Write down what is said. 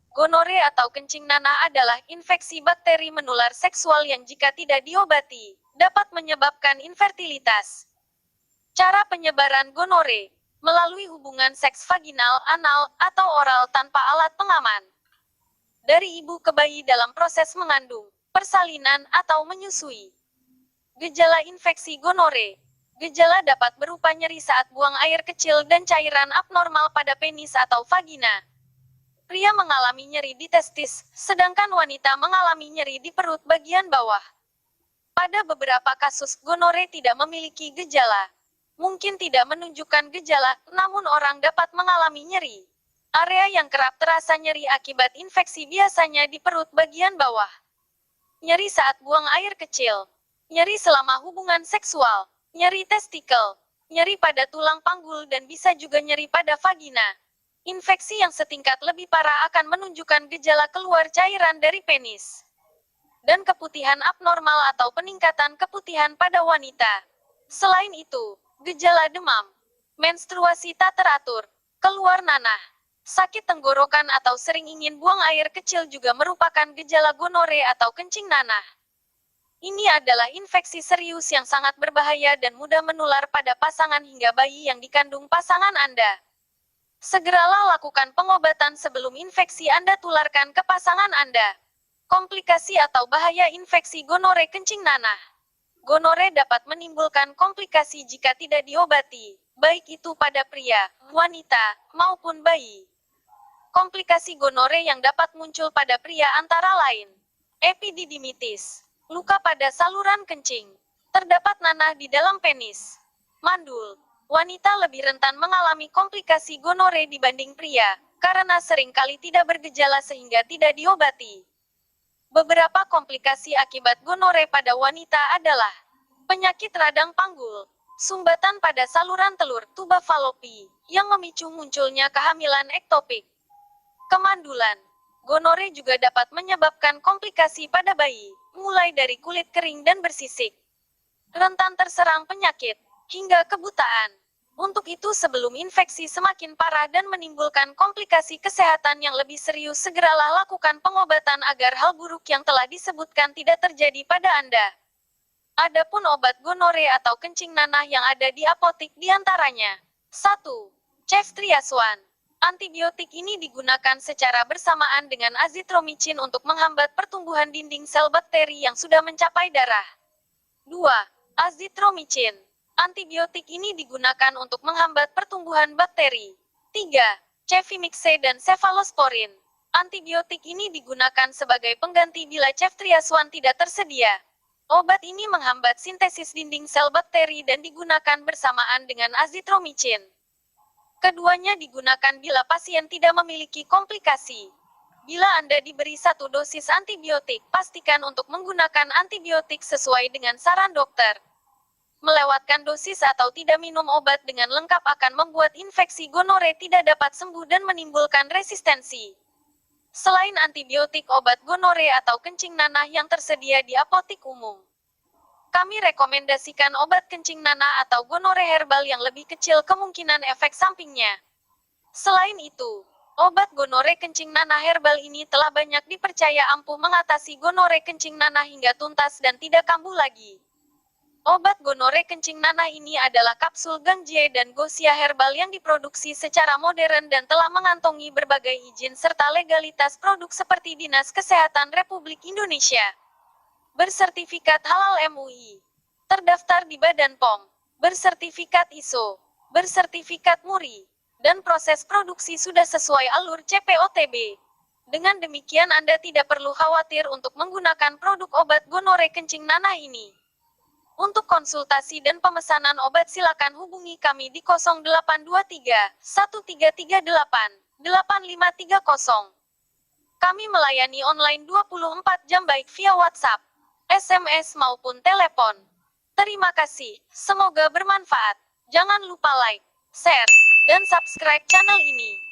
Gonore atau kencing nanah adalah infeksi bakteri menular seksual yang jika tidak diobati, dapat menyebabkan infertilitas. Cara penyebaran gonore, melalui hubungan seks vaginal, anal, atau oral tanpa alat pengaman. Dari ibu ke bayi dalam proses mengandung, persalinan, atau menyusui. Gejala infeksi gonore. Gejala dapat berupa nyeri saat buang air kecil dan cairan abnormal pada penis atau vagina. Pria mengalami nyeri di testis, sedangkan wanita mengalami nyeri di perut bagian bawah. Pada beberapa kasus, gonore tidak memiliki gejala. Mungkin tidak menunjukkan gejala, namun orang dapat mengalami nyeri. Area yang kerap terasa nyeri akibat infeksi biasanya di perut bagian bawah. Nyeri saat buang air kecil. Nyeri selama hubungan seksual. Nyeri testikel. Nyeri pada tulang panggul dan bisa juga nyeri pada vagina. Infeksi yang setingkat lebih parah akan menunjukkan gejala keluar cairan dari penis. Dan keputihan abnormal atau peningkatan keputihan pada wanita. Selain itu, gejala demam, menstruasi tak teratur, keluar nanah, sakit tenggorokan atau sering ingin buang air kecil juga merupakan gejala gonore atau kencing nanah. Ini adalah infeksi serius yang sangat berbahaya dan mudah menular pada pasangan hingga bayi yang dikandung pasangan Anda. Segeralah lakukan pengobatan sebelum infeksi Anda tularkan ke pasangan Anda. Komplikasi atau bahaya infeksi gonore kencing nanah. Gonore dapat menimbulkan komplikasi jika tidak diobati, baik itu pada pria, wanita, maupun bayi. Komplikasi gonore yang dapat muncul pada pria antara lain: epididymitis, luka pada saluran kencing, terdapat nanah di dalam penis, mandul. Wanita lebih rentan mengalami komplikasi gonore dibanding pria, karena seringkali tidak bergejala sehingga tidak diobati. Beberapa komplikasi akibat gonore pada wanita adalah penyakit radang panggul, sumbatan pada saluran telur, tuba falopi, yang memicu munculnya kehamilan ektopik, kemandulan. Gonore juga dapat menyebabkan komplikasi pada bayi, mulai dari kulit kering dan bersisik, rentan terserang penyakit, hingga kebutaan. Untuk itu sebelum infeksi semakin parah dan menimbulkan komplikasi kesehatan yang lebih serius, segeralah lakukan pengobatan agar hal buruk yang telah disebutkan tidak terjadi pada Anda. Adapun obat gonore atau kencing nanah yang ada di apotik diantaranya: 1. Ceftriaxone. Antibiotik ini digunakan secara bersamaan dengan azitromycin untuk menghambat pertumbuhan dinding sel bakteri yang sudah mencapai darah. 2. Azitromycin. Antibiotik ini digunakan untuk menghambat pertumbuhan bakteri. 3. Cefimixe dan cefalosporin. Antibiotik ini digunakan sebagai pengganti bila ceftriaxone tidak tersedia. Obat ini menghambat sintesis dinding sel bakteri dan digunakan bersamaan dengan azitromycin. Keduanya digunakan bila pasien tidak memiliki komplikasi. Bila Anda diberi 1 dosis antibiotik, pastikan untuk menggunakan antibiotik sesuai dengan saran dokter. Melewatkan dosis atau tidak minum obat dengan lengkap akan membuat infeksi gonore tidak dapat sembuh dan menimbulkan resistensi. Selain antibiotik, obat gonore atau kencing nanah yang tersedia di apotik umum, kami rekomendasikan obat kencing nanah atau gonore herbal yang lebih kecil kemungkinan efek sampingnya. Selain itu, obat gonore kencing nanah herbal ini telah banyak dipercaya ampuh mengatasi gonore kencing nanah hingga tuntas dan tidak kambuh lagi. Obat gonore kencing nanah ini adalah kapsul Gangjie dan Gosia herbal yang diproduksi secara modern dan telah mengantongi berbagai izin serta legalitas produk seperti Dinas Kesehatan Republik Indonesia, bersertifikat halal MUI, terdaftar di Badan POM, bersertifikat ISO, bersertifikat MURI, dan proses produksi sudah sesuai alur CPOTB. Dengan demikian Anda tidak perlu khawatir untuk menggunakan produk obat gonore kencing nanah ini. Untuk konsultasi dan pemesanan obat silakan hubungi kami di 0823 1338 8530. Kami melayani online 24 jam baik via WhatsApp, SMS maupun telepon. Terima kasih, semoga bermanfaat. Jangan lupa like, share, dan subscribe channel ini.